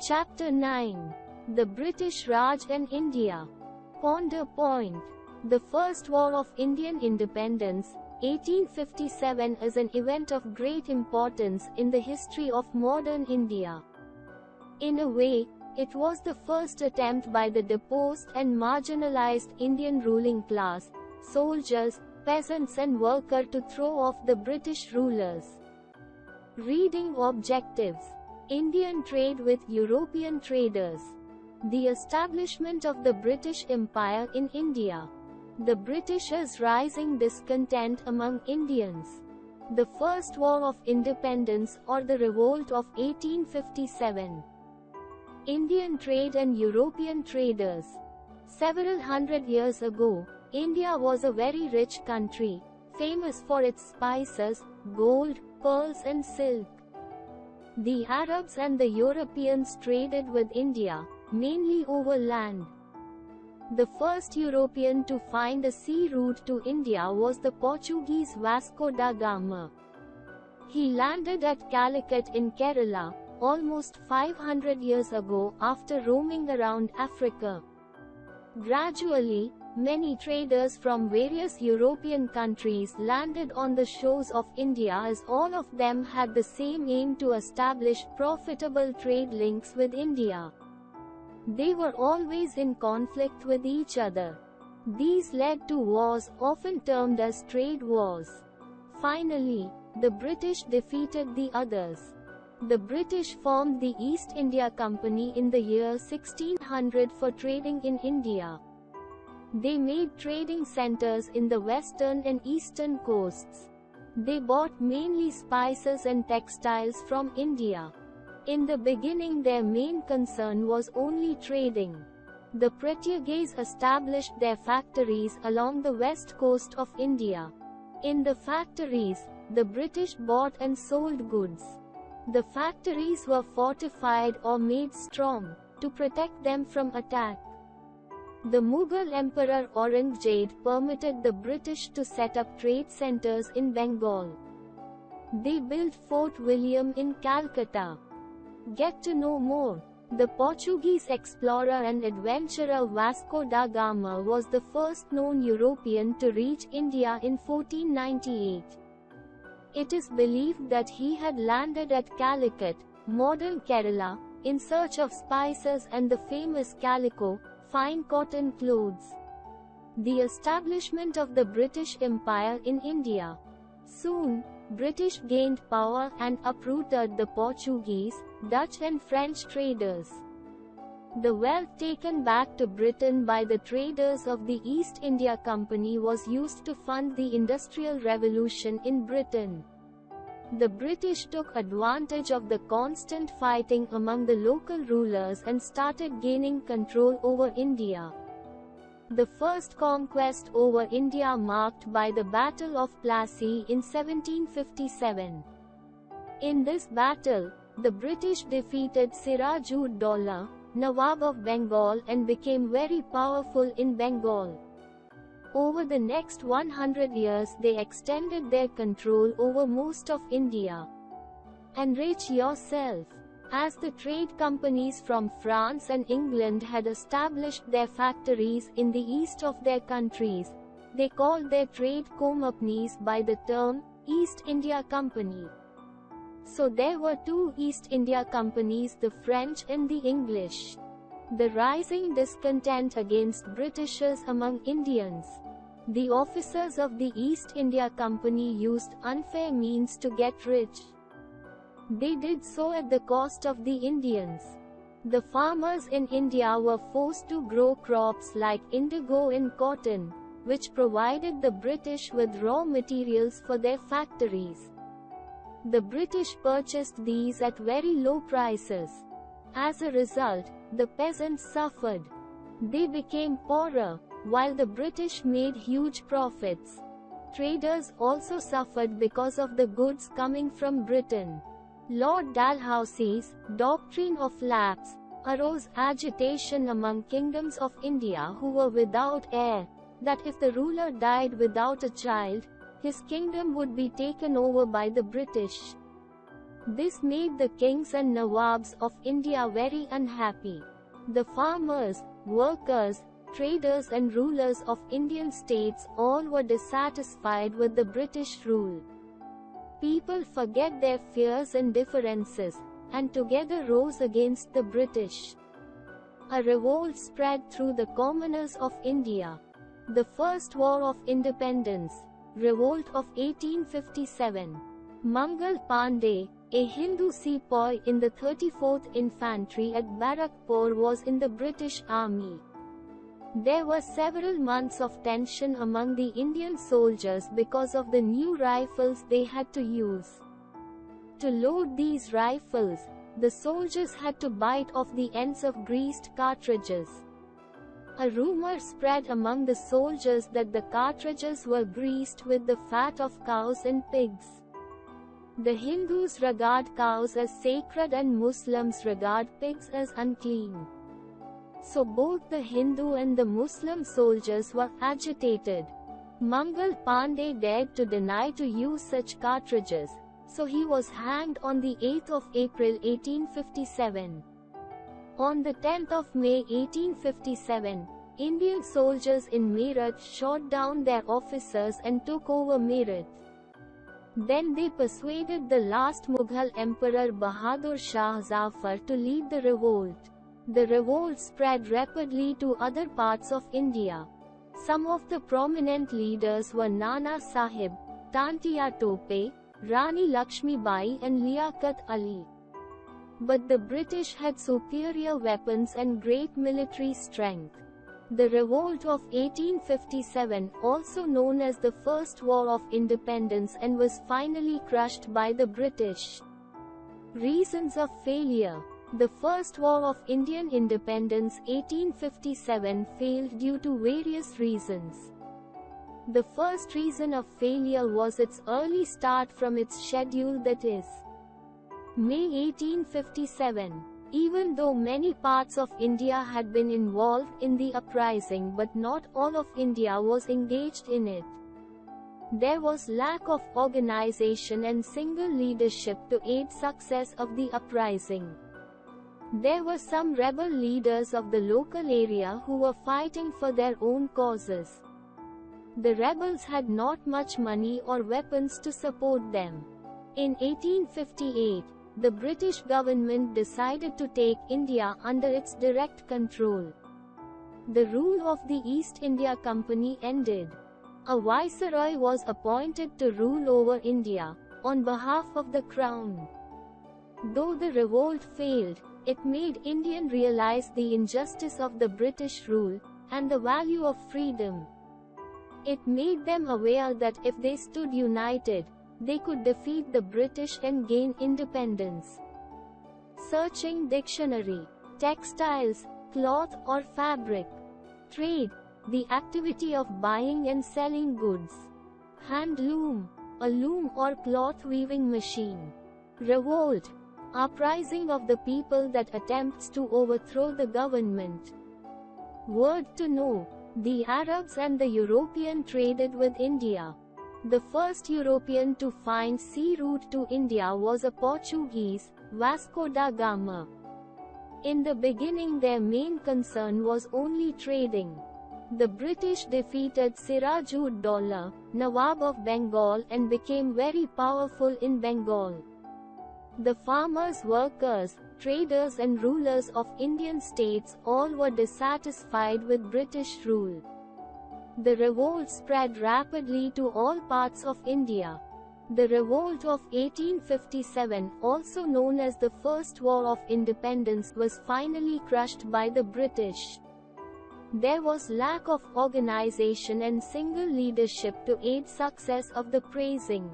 Chapter 9. The British Raj and India. Ponder point. The First War of Indian Independence, 1857, is an event of great importance in the history of modern India. In a way, it was the first attempt by the deposed and marginalized Indian ruling class, soldiers, peasants and workers to throw off the British rulers. Reading objectives. Indian trade with European traders. The establishment of the British Empire in India. The Britishers' rising discontent among Indians. The First War of Independence or the Revolt of 1857. Indian trade and European traders. Several hundred years ago, India was a very rich country, famous for its spices, gold, pearls and silk. The Arabs and the Europeans traded with India, mainly over land. The first European to find a sea route to India was the Portuguese Vasco da Gama. He landed at Calicut in Kerala, almost 500 years ago after roaming around Africa. Gradually, many traders from various European countries landed on the shores of India as all of them had the same aim to establish profitable trade links with India. They were always in conflict with each other. These led to wars often termed as trade wars. Finally, the British defeated the others. The British formed the East India Company in the year 1600 for trading in India. They made trading centers in the western and eastern coasts. They bought mainly spices and textiles from India. In the beginning their main concern was only trading. The Portuguese established their factories along the west coast of India. In the factories, the British bought and sold goods. The factories were fortified or made strong, to protect them from attack. The Mughal Emperor Aurangzeb permitted the British to set up trade centers in Bengal. They built Fort William in Calcutta. Get to know more. The Portuguese explorer and adventurer Vasco da Gama was the first known European to reach India in 1498. It is believed that he had landed at Calicut, modern Kerala, in search of spices and the famous calico, fine cotton clothes. The establishment of the British Empire in India. Soon, British gained power and uprooted the Portuguese, Dutch and French traders. The wealth taken back to Britain by the traders of the East India Company was used to fund the Industrial Revolution in Britain. The British took advantage of the constant fighting among the local rulers and started gaining control over India. The first conquest over India marked by the Battle of Plassey in 1757. In this battle, the British defeated Siraj-ud-Daulah, Nawab of Bengal, and became very powerful in Bengal. Over the next 100 years they extended their control over most of India. Enrich yourself. As the trade companies from France and England had established their factories in the east of their countries, they called their trade companies by the term, East India Company. So there were two East India Companies, the French and the English. The rising discontent against Britishers among Indians. The officers of the East India Company used unfair means to get rich. They did so at the cost of the Indians. The farmers in India were forced to grow crops like indigo and cotton, which provided the British with raw materials for their factories. The British purchased these at very low prices. As a result, the peasants suffered. They became poorer, while the British made huge profits. Traders also suffered because of the goods coming from Britain. Lord Dalhousie's doctrine of lapse arose agitation among kingdoms of India who were without heir, that if the ruler died without a child, his kingdom would be taken over by the British. This made the kings and nawabs of India very unhappy. The farmers, workers, traders and rulers of Indian states all were dissatisfied with the British rule. People forget their fears and differences, and together rose against the British. A revolt spread through the commoners of India. The First War of Independence, Revolt of 1857. Mangal Pandey, a Hindu sepoy in the 34th Infantry at Barakpur, was in the British Army. There were several months of tension among the Indian soldiers because of the new rifles they had to use. To load these rifles, the soldiers had to bite off the ends of greased cartridges. A rumor spread among the soldiers that the cartridges were greased with the fat of cows and pigs. The Hindus regard cows as sacred and Muslims regard pigs as unclean. So both the Hindu and the Muslim soldiers were agitated. Mangal Pandey dared to deny to use such cartridges, so he was hanged on the 8th of April 1857. On the 10th of May 1857, Indian soldiers in Meerut shot down their officers and took over Meerut. Then they persuaded the last Mughal Emperor Bahadur Shah Zafar to lead the revolt. The revolt spread rapidly to other parts of India. Some of the prominent leaders were Nana Sahib, Tantiya Tope, Rani Lakshmi Bai and Liaquat Ali. But the British had superior weapons and great military strength. The Revolt of 1857, also known as the First War of Independence, and was finally crushed by the British. Reasons of failure. The First War of Indian Independence 1857 failed due to various reasons. The first reason of failure was its early start from its schedule, that is, May 1857. Even though many parts of India had been involved in the uprising, but not all of India was engaged in it. There was lack of organization and single leadership to aid success of the uprising. There were some rebel leaders of the local area who were fighting for their own causes. The rebels had not much money or weapons to support them. In 1858, the British government decided to take India under its direct control. The rule of the East India Company ended. A viceroy was appointed to rule over India, on behalf of the crown. Though the revolt failed, it made Indians realize the injustice of the British rule, and the value of freedom. It made them aware that if they stood united, they could defeat the British and gain independence. Searching dictionary. Textiles, cloth or fabric. Trade, the activity of buying and selling goods. Handloom, a loom or cloth weaving machine. Revolt, uprising of the people that attempts to overthrow the government. Word to know. The Arabs and the European traded with India. The first European to find sea route to India was a Portuguese, Vasco da Gama. In the beginning their main concern was only trading. The British defeated Siraj-ud-Daulah, Nawab of Bengal, and became very powerful in Bengal. The farmers, workers, traders and rulers of Indian states all were dissatisfied with British rule. The revolt spread rapidly to all parts of India. The Revolt of 1857, also known as the First War of Independence, was finally crushed by the British. There was lack of organization and single leadership to aid success of the uprising.